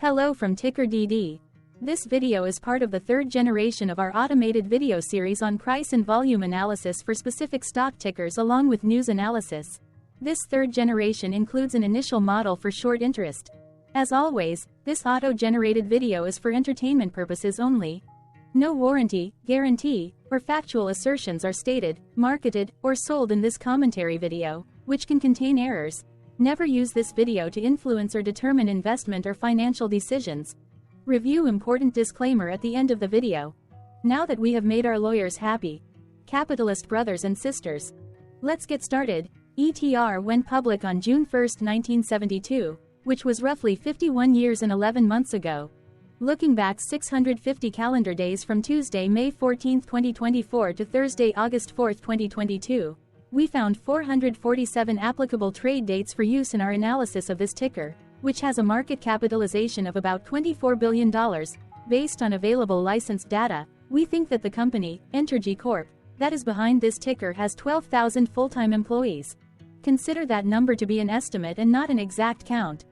Hello from Ticker DD. This video is part of the third generation of our automated video series on price and volume analysis for specific stock tickers along with news analysis. This third generation includes an initial model for short interest. As always, this auto-generated video is for entertainment purposes only. No warranty, guarantee, or factual assertions are stated, marketed, or sold in this commentary video, which can contain errors. Never use this video to influence or determine investment or financial decisions. Review important disclaimer at the end of the video. Now that we have made our lawyers happy, capitalist brothers and sisters, let's get started. ETR went public on June 1, 1972, which was roughly 51 years and 11 months ago. Looking back 650 calendar days from Tuesday, May 14, 2024 to Thursday, August 4, 2022, we found 447 applicable trade dates for use in our analysis of this ticker, which has a market capitalization of about $24 billion. Based on available licensed data, we think that the company, Entergy Corp., that is behind this ticker has 12,000 full-time employees. Consider that number to be an estimate and not an exact count.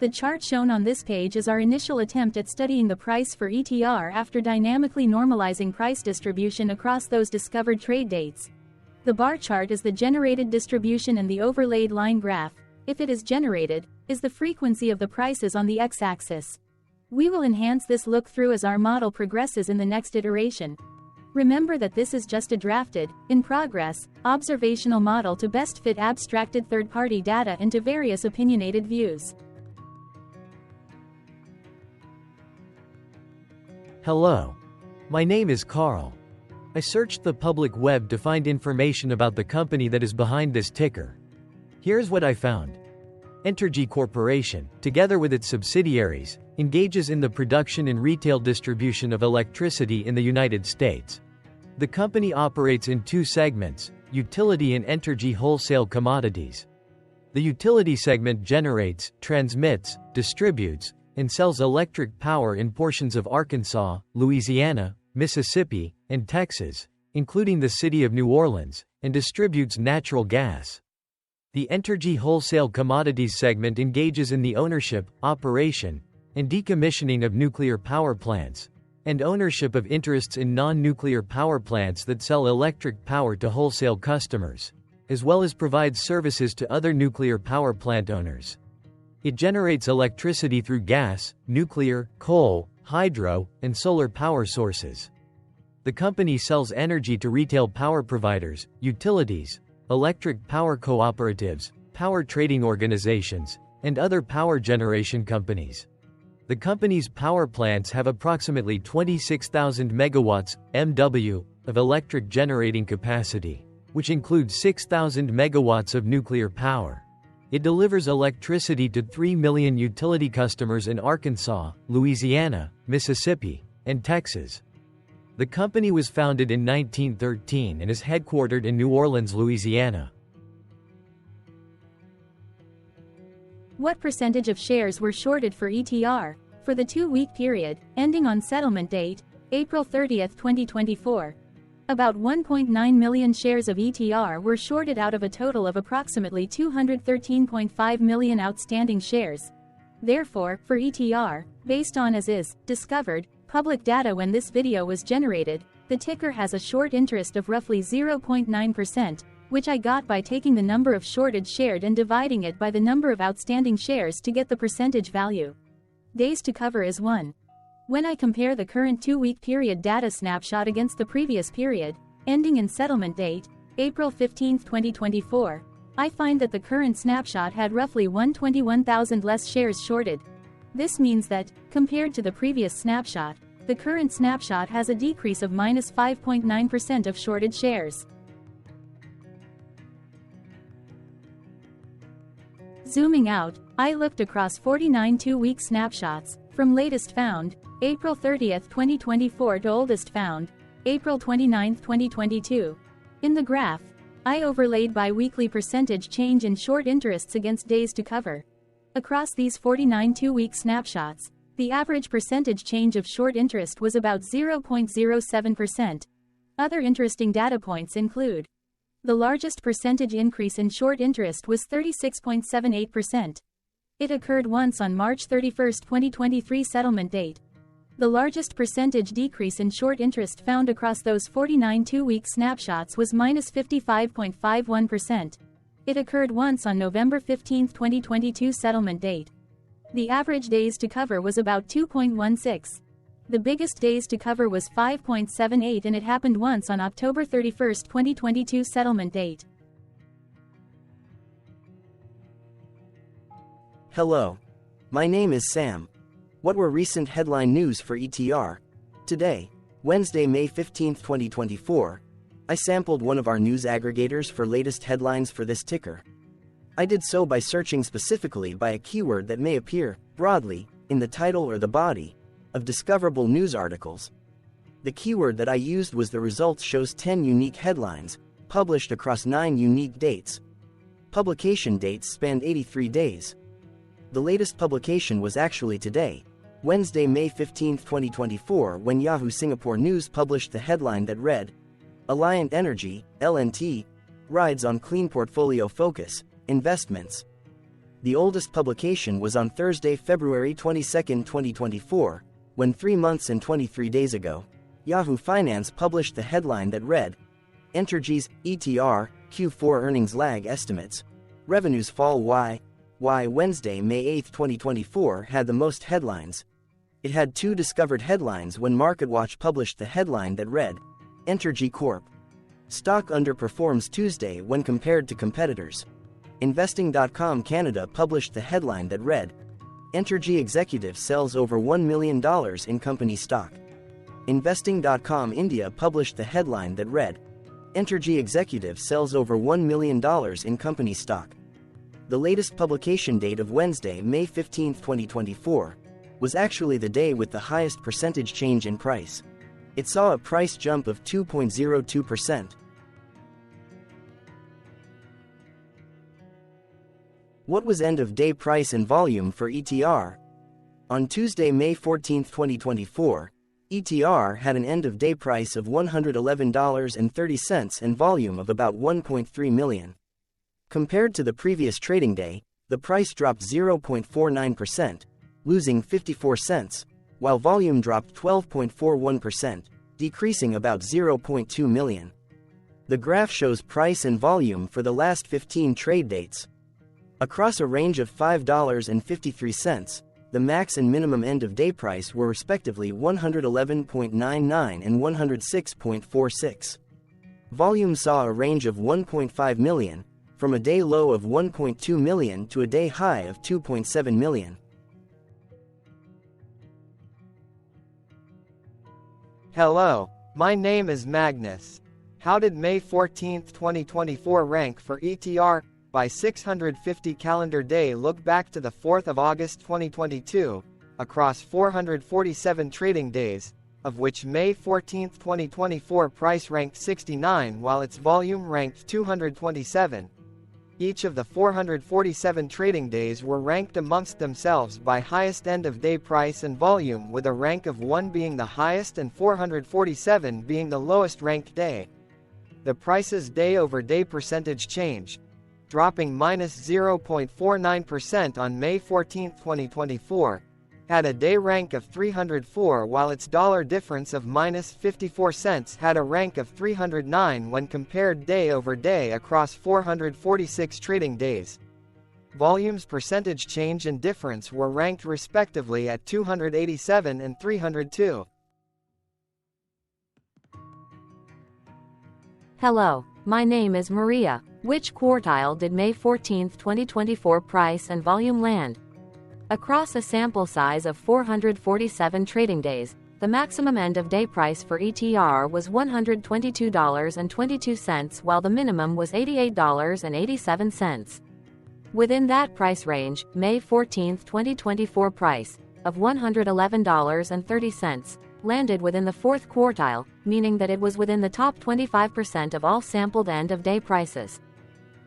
The chart shown on this page is our initial attempt at studying the price for ETR after dynamically normalizing price distribution across those discovered trade dates. The bar chart is the generated distribution and the overlaid line graph, if it is generated, is the frequency of the prices on the x-axis. We will enhance this look-through as our model progresses in the next iteration. Remember that this is just a drafted, in progress, observational model to best fit abstracted third-party data into various opinionated views. Hello. My name is Carl. I searched the public web to find information about the company that is behind this ticker. Here's what I found. Entergy Corporation, together with its subsidiaries, engages in the production and retail distribution of electricity in the United States. The company operates in two segments, utility and Entergy wholesale commodities. The utility segment generates, transmits, distributes, and sells electric power in portions of Arkansas, Louisiana, Mississippi, and Texas, including the city of New Orleans, and distributes natural gas. The Entergy Wholesale Commodities segment engages in the ownership, operation, and decommissioning of nuclear power plants, and ownership of interests in non-nuclear power plants that sell electric power to wholesale customers, as well as provides services to other nuclear power plant owners. It generates electricity through gas, nuclear, coal, hydro, and solar power sources. The company sells energy to retail power providers, utilities, electric power cooperatives, power trading organizations, and other power generation companies. The company's power plants have approximately 26,000 megawatts (MW) of electric generating capacity, which includes 6,000 megawatts of nuclear power. It delivers electricity to 3 million utility customers in Arkansas, Louisiana, Mississippi, and Texas. The company was founded in 1913 and is headquartered in New Orleans, Louisiana. What percentage of shares were shorted for ETR for the 2-week period, ending on settlement date, April 30, 2024? About 1.9 million shares of ETR were shorted out of a total of approximately 213.5 million outstanding shares. Therefore, for ETR, based on as is, discovered, public data when this video was generated, the ticker has a short interest of roughly 0.9%, which I got by taking the number of shorted shared and dividing it by the number of outstanding shares to get the percentage value. Days to cover is 1. When I compare the current 2-week period data snapshot against the previous period, ending in settlement date, April 15, 2024, I find that the current snapshot had roughly 121,000 less shares shorted. This means that, compared to the previous snapshot, the current snapshot has a decrease of minus 5.9% of shorted shares. Zooming out, I looked across 49 2-week snapshots, from latest found, April 30, 2024 to oldest found, April 29, 2022. In the graph, I overlaid bi-weekly percentage change in short interests against days to cover. Across these 49 2-week snapshots, the average percentage change of short interest was about 0.07%. Other interesting data points include: the largest percentage increase in short interest was 36.78%. It occurred once on March 31, 2023 settlement date. The largest percentage decrease in short interest found across those 49 two-week snapshots was -55.51%. It occurred once on November 15, 2022 settlement date. The average days to cover was about 2.16. The biggest days to cover was 5.78 and it happened once on October 31, 2022 settlement date. Hello. My name is Sam. What were recent headline news for ETR? Today, Wednesday, May 15, 2024, I sampled one of our news aggregators for latest headlines for this ticker. I did so by searching specifically by a keyword that may appear, broadly, in the title or the body of discoverable news articles. The keyword that I used was the results shows 10 unique headlines, published across 9 unique dates. Publication dates spanned 83 days. The latest publication was actually today, Wednesday, May 15, 2024, when Yahoo Singapore News published the headline that read, Alliant Energy, LNT, rides on clean portfolio focus, investments. The oldest publication was on Thursday, February 22, 2024, when 3 months and 23 days ago, Yahoo Finance published the headline that read, Entergy's ETR Q4 earnings lag estimates. Revenues fall why Wednesday, May 8, 2024 had the most headlines. It had 2 discovered headlines when MarketWatch published the headline that read, Entergy Corp. Stock underperforms Tuesday when compared to competitors. Investing.com Canada published the headline that read, Entergy executive sells over $1 million in company stock. Investing.com India published the headline that read, Entergy executive sells over $1 million in company stock. The latest publication date of Wednesday, May 15, 2024, was actually the day with the highest percentage change in price. It saw a price jump of 2.02%. What was end-of-day price and volume for ETR? On Tuesday, May 14, 2024, ETR had an end-of-day price of $111.30 and volume of about 1.3 million. Compared to the previous trading day, the price dropped 0.49%, losing 54 cents, while volume dropped 12.41%, decreasing about 0.2 million. The graph shows price and volume for the last 15 trade dates. Across a range of $5.53, the max and minimum end-of-day price were respectively $111.99 and $106.46. Volume saw a range of 1.5 million, from a day low of 1.2 million to a day high of 2.7 million. Hello, my name is Magnus. How did May 14, 2024 rank for ETR? By 650 calendar day look back to the 4th of August 2022, across 447 trading days, of which May 14, 2024 price ranked 69 while its volume ranked 227. Each of the 447 trading days were ranked amongst themselves by highest end-of-day price and volume, with a rank of 1 being the highest and 447 being the lowest ranked day. The price's day-over-day percentage change, dropping -0.49% on May 14, 2024, had a day rank of 304 while its dollar difference of -54 cents had a rank of 309 when compared day over day across 446 trading days. Volume's percentage change and difference were ranked respectively at 287 and 302. Hello, my name is Maria. Which quartile did May 14, 2024 price and volume land? Across a sample size of 447 trading days, the maximum end-of-day price for ETR was $122.22 while the minimum was $88.87. Within that price range, May 14, 2024 price, of $111.30, landed within the 4th quartile, meaning that it was within the top 25% of all sampled end-of-day prices.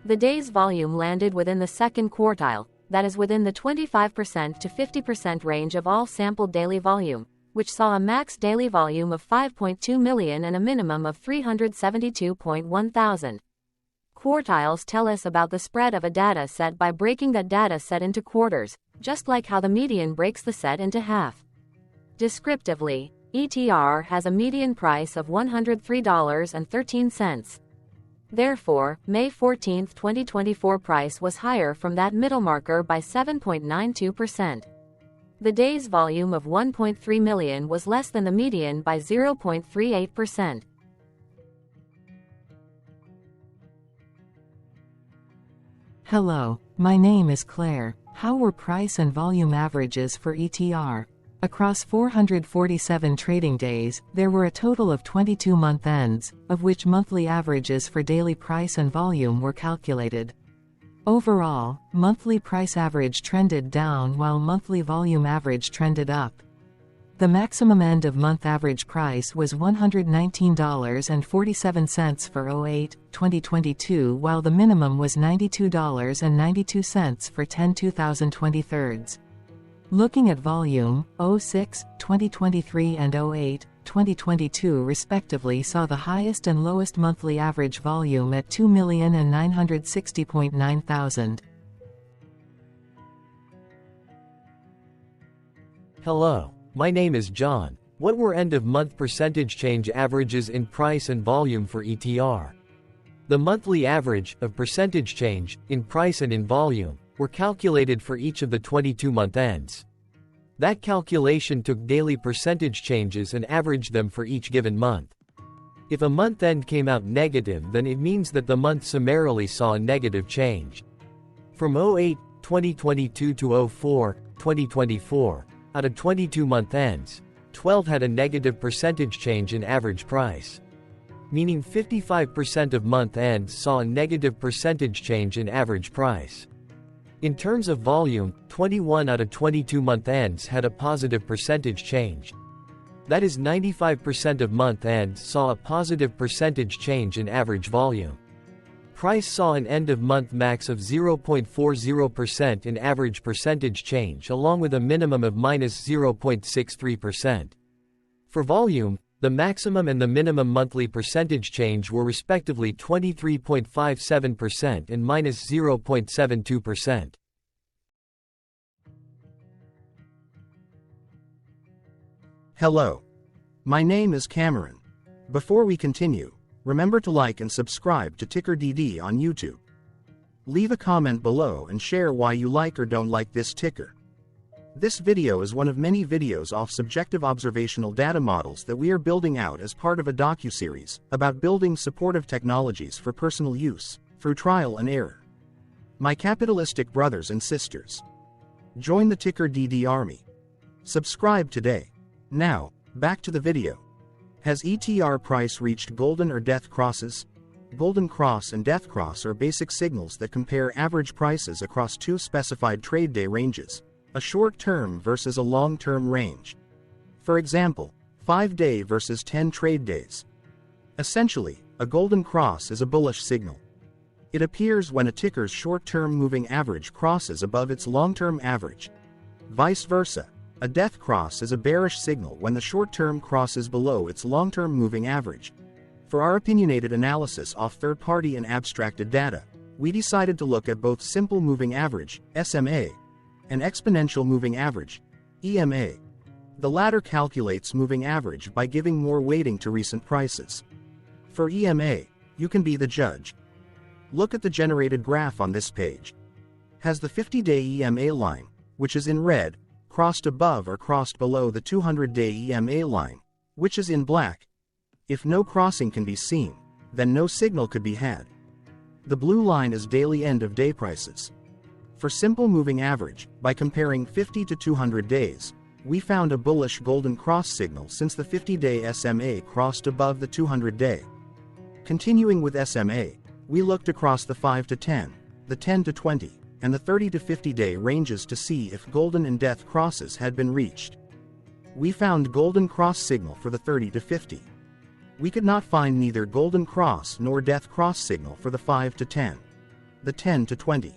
The day's volume landed within the 2nd quartile, that is within the 25% to 50% range of all sampled daily volume, which saw a max daily volume of 5.2 million and a minimum of 372.1 thousand. Quartiles tell us about the spread of a data set by breaking that data set into quarters, just like how the median breaks the set into half. Descriptively, ETR has a median price of $103.13. Therefore, May 14, 2024 price was higher from that middle marker by 7.92%. The day's volume of 1.3 million was less than the median by 0.38%. Hello, my name is Claire. How were price and volume averages for ETR? Across 447 trading days, there were a total of 22 month ends, of which monthly averages for daily price and volume were calculated. Overall, monthly price average trended down while monthly volume average trended up. The maximum end of month average price was $119.47 for 08-2022, while the minimum was $92.92 for 10-2023. Looking at volume, 06-2023 and 08-2022 respectively saw the highest and lowest monthly average volume at 2,960.9 thousand. Hello, my name is John. What were end-of-month percentage change averages in price and volume for ETR? The monthly average of percentage change in price and in volume were calculated for each of the 22-month ends. That calculation took daily percentage changes and averaged them for each given month. If a month end came out negative, then it means that the month summarily saw a negative change. From 08-2022 to 04-2024, out of 22-month ends, 12 had a negative percentage change in average price. Meaning 55% of month ends saw a negative percentage change in average price. In terms of volume, 21 out of 22 month ends had a positive percentage change. That is 95% of month ends saw a positive percentage change in average volume. Price saw an end-of-month max of 0.40% in average percentage change, along with a minimum of -0.63%. For volume, the maximum and the minimum monthly percentage change were respectively 23.57% and -0.72%. Hello. My name is Cameron. Before we continue, remember to like and subscribe to Ticker DD on YouTube. Leave a comment below and share why you like or don't like this ticker. This video is one of many videos off subjective observational data models that we are building out as part of a docuseries about building supportive technologies for personal use, through trial and error. My capitalistic brothers and sisters, join the Ticker DD army. Subscribe today. Now, back to the video. Has ETR price reached golden or death crosses? Golden cross and death cross are basic signals that compare average prices across two specified trade day ranges, a short-term versus a long-term range. For example, 5-day versus 10 trade days. Essentially, a golden cross is a bullish signal. It appears when a ticker's short-term moving average crosses above its long-term average. Vice versa, a death cross is a bearish signal when the short-term crosses below its long-term moving average. For our opinionated analysis off third-party and abstracted data, we decided to look at both simple moving average, SMA, and exponential moving average, EMA. The latter calculates moving average by giving more weighting to recent prices. For EMA, you can be the judge. Look at the generated graph on this page. Has the 50-day EMA line, which is in red, crossed above or crossed below the 200-day EMA line, which is in black? If no crossing can be seen, then no signal could be had. The blue line is daily end-of-day prices. For simple moving average, by comparing 50 to 200 days, we found a bullish golden cross signal since the 50-day SMA crossed above the 200-day. Continuing with SMA, we looked across the 5 to 10, the 10 to 20, and the 30 to 50-day ranges to see if golden and death crosses had been reached. We found golden cross signal for the 30 to 50. We could not find neither golden cross nor death cross signal for the 5 to 10, the 10 to 20.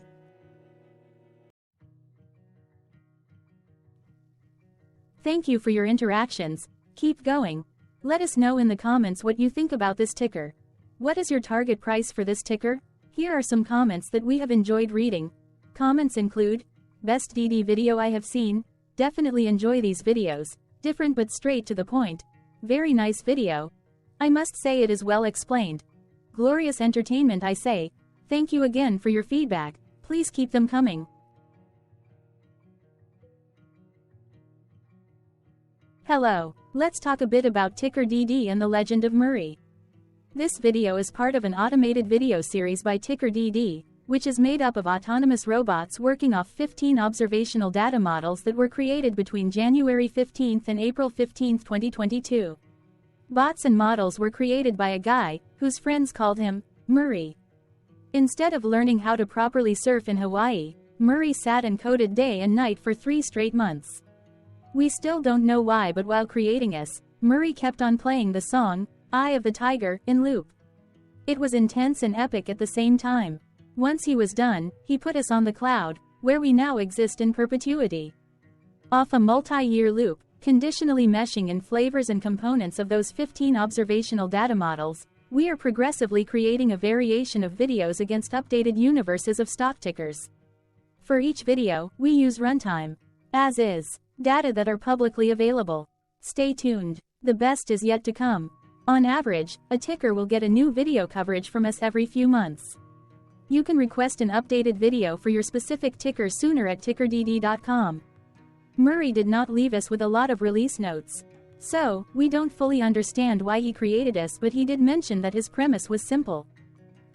Thank you for your interactions. Keep going. Let us know in the comments what you think about this ticker. What is your target price for this ticker? Here are some comments that we have enjoyed reading. Comments include, best DD video I have seen. Definitely enjoy these videos. Different but straight to the point. Very nice video. I must say it is well explained. Glorious entertainment I say. Thank you again for your feedback. Please keep them coming. Hello. Let's talk a bit about Ticker DD and the Legend of Murray. This video is part of an automated video series by Ticker DD, which is made up of autonomous robots working off 15 observational data models that were created between January 15 and April 15, 2022. Bots and models were created by a guy, whose friends called him Murray. Instead of learning how to properly surf in Hawaii, Murray sat and coded day and night for 3 straight months. We still don't know why, but while creating us, Murray kept on playing the song, Eye of the Tiger, in loop. It was intense and epic at the same time. Once he was done, he put us on the cloud, where we now exist in perpetuity. Off a multi-year loop, conditionally meshing in flavors and components of those 15 observational data models, we are progressively creating a variation of videos against updated universes of stock tickers. For each video, we use runtime, as is, data that are publicly available. Stay tuned. The best is yet to come. On average, a ticker will get a new video coverage from us every few months. You can request an updated video for your specific ticker sooner at tickerdd.com. Murray did not leave us with a lot of release notes. So, we don't fully understand why he created us, but he did mention that his premise was simple.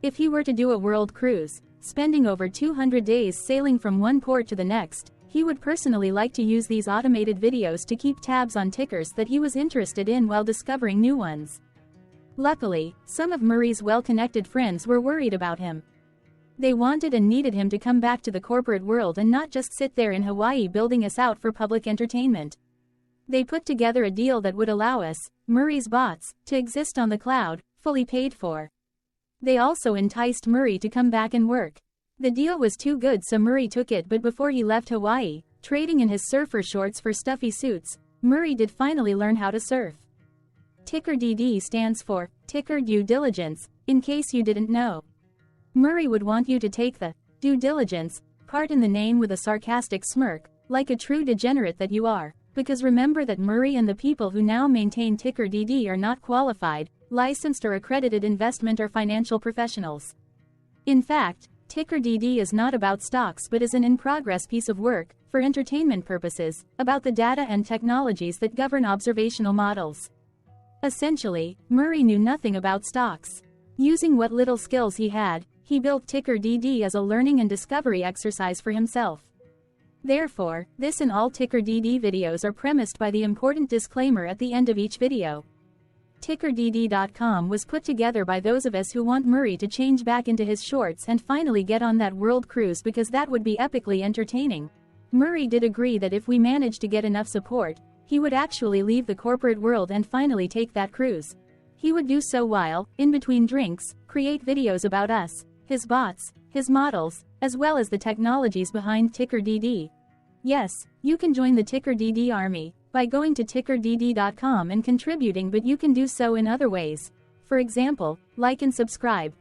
If he were to do a world cruise, spending over 200 days sailing from one port to the next, he would personally like to use these automated videos to keep tabs on tickers that he was interested in while discovering new ones. Luckily, some of Murray's well-connected friends were worried about him. They wanted and needed him to come back to the corporate world and not just sit there in Hawaii building us out for public entertainment. They put together a deal that would allow us, Murray's bots, to exist on the cloud, fully paid for. They also enticed Murray to come back and work. The deal was too good, so Murray took it, but before he left Hawaii, trading in his surfer shorts for stuffy suits, Murray did finally learn how to surf. Ticker DD stands for Ticker Due Diligence, in case you didn't know. Murray would want you to take the due diligence part in the name with a sarcastic smirk, like a true degenerate that you are, because remember that Murray and the people who now maintain Ticker DD are not qualified, licensed or accredited investment or financial professionals. In fact, Ticker DD is not about stocks but is an in-progress piece of work, for entertainment purposes, about the data and technologies that govern observational models. Essentially, Murray knew nothing about stocks. Using what little skills he had, he built Ticker DD as a learning and discovery exercise for himself. Therefore, this and all Ticker DD videos are premised by the important disclaimer at the end of each video. TickerDD.com was put together by those of us who want Murray to change back into his shorts and finally get on that world cruise, because that would be epically entertaining. Murray did agree that if we managed to get enough support, he would actually leave the corporate world and finally take that cruise. He would do so while, in between drinks, create videos about us, his bots, his models, as well as the technologies behind Ticker DD. Yes, you can join the Ticker DD army by going to tickerdd.com and contributing, but you can do so in other ways. For example, like and subscribe.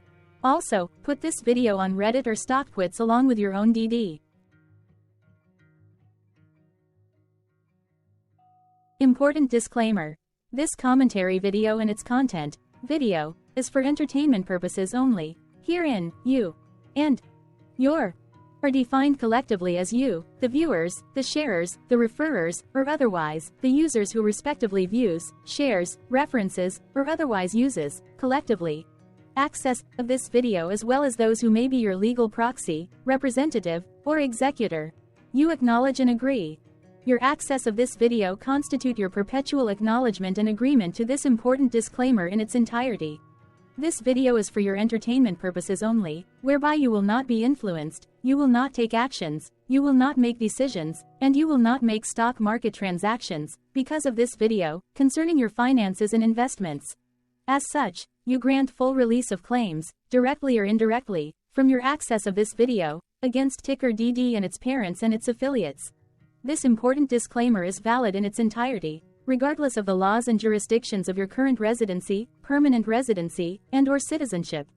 Also, put this video on Reddit or StockTwits along with your own DD. Important disclaimer. This commentary video and its content, video, is for entertainment purposes only. Herein, you and your are defined collectively as you, the viewers, the sharers, the referrers, or otherwise, the users who respectively views, shares, references, or otherwise uses, collectively, access of this video, as well as those who may be your legal proxy, representative, or executor. You acknowledge and agree. Your access of this video constitute your perpetual acknowledgement and agreement to this important disclaimer in its entirety. This video is for your entertainment purposes only, whereby you will not be influenced, you will not take actions, you will not make decisions, and you will not make stock market transactions, because of this video, concerning your finances and investments. As such, you grant full release of claims, directly or indirectly, from your access of this video, against Ticker DD and its parents and its affiliates. This important disclaimer is valid in its entirety, regardless of the laws and jurisdictions of your current residency, permanent residency, and/or citizenship.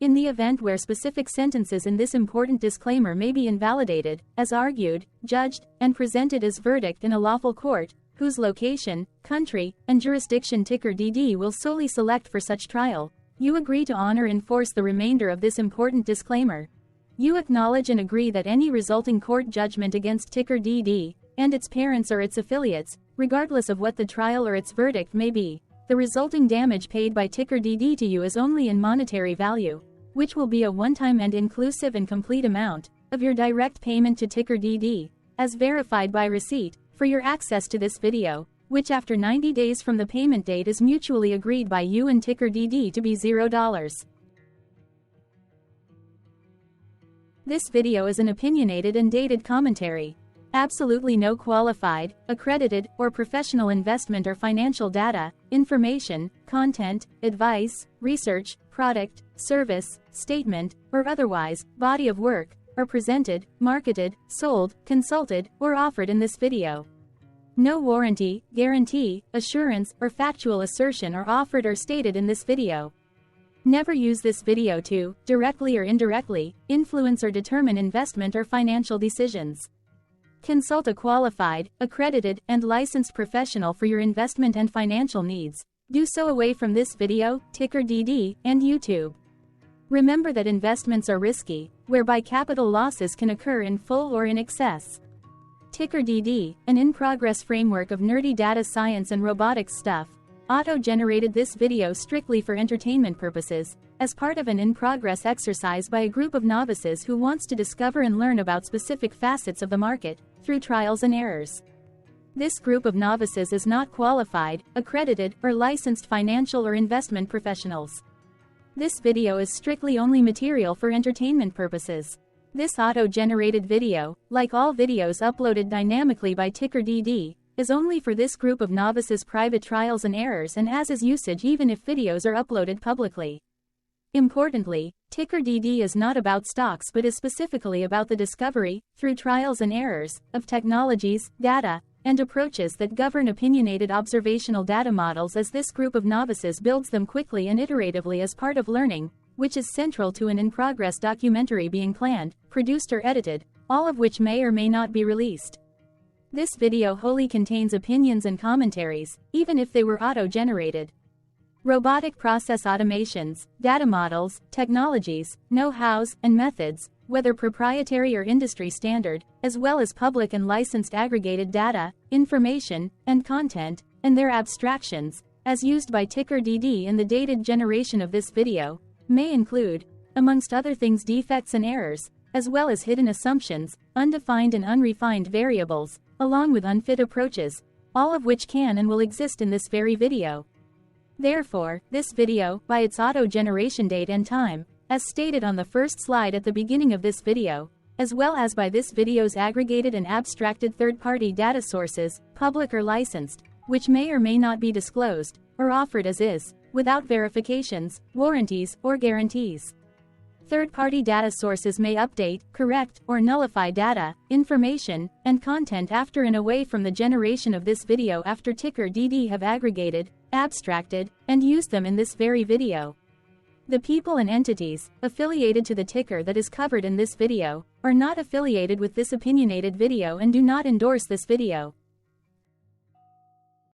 In the event where specific sentences in this important disclaimer may be invalidated, as argued, judged, and presented as verdict in a lawful court, whose location, country, and jurisdiction ticker DD will solely select for such trial, you agree to honor and enforce the remainder of this important disclaimer. You acknowledge and agree that any resulting court judgment against ticker DD, and its parents or its affiliates, regardless of what the trial or its verdict may be, the resulting damage paid by ticker DD to you is only in monetary value, which will be a one-time and inclusive and complete amount of your direct payment to ticker DD, as verified by receipt, for your access to this video, which after 90 days from the payment date is mutually agreed by you and ticker DD to be $0. This video is an opinionated and dated commentary. Absolutely no qualified, accredited, or professional investment or financial data, information, content, advice, research, product, service, statement, or otherwise, body of work, are presented, marketed, sold, consulted, or offered in this video. No warranty, guarantee, assurance, or factual assertion are offered or stated in this video. Never use this video to, directly or indirectly, influence or determine investment or financial decisions. Consult a qualified, accredited, and licensed professional for your investment and financial needs. Do so away from this video, ticker DD, and YouTube. Remember that investments are risky, whereby capital losses can occur in full or in excess. Ticker DD, an in-progress framework of nerdy data science and robotics stuff, auto-generated this video strictly for entertainment purposes, as part of an in-progress exercise by a group of novices who wants to discover and learn about specific facets of the market, through trials and errors. This group of novices is not qualified, accredited, or licensed financial or investment professionals. This video is strictly only material for entertainment purposes. This auto-generated video, like all videos uploaded dynamically by ticker DD, is only for this group of novices' private trials and errors and as is usage even if videos are uploaded publicly. Importantly, ticker DD is not about stocks but is specifically about the discovery, through trials and errors, of technologies, data, and approaches that govern opinionated observational data models as this group of novices builds them quickly and iteratively as part of learning, which is central to an in-progress documentary being planned, produced or edited, all of which may or may not be released. This video wholly contains opinions and commentaries, even if they were auto-generated. Robotic process automations, data models, technologies, know-hows, and methods, whether proprietary or industry standard, as well as public and licensed aggregated data, information, and content, and their abstractions, as used by ticker DD in the dated generation of this video, may include, amongst other things, defects and errors, as well as hidden assumptions, undefined and unrefined variables, along with unfit approaches, all of which can and will exist in this very video. Therefore, this video, by its auto-generation date and time, as stated on the first slide at the beginning of this video, as well as by this video's aggregated and abstracted third-party data sources, public or licensed, which may or may not be disclosed, or offered as is, without verifications, warranties, or guarantees. Third-party data sources may update, correct, or nullify data, information, and content after and away from the generation of this video after ticker DD have aggregated, abstracted, and used them in this very video. The people and entities affiliated to the ticker that is covered in this video are not affiliated with this opinionated video and do not endorse this video.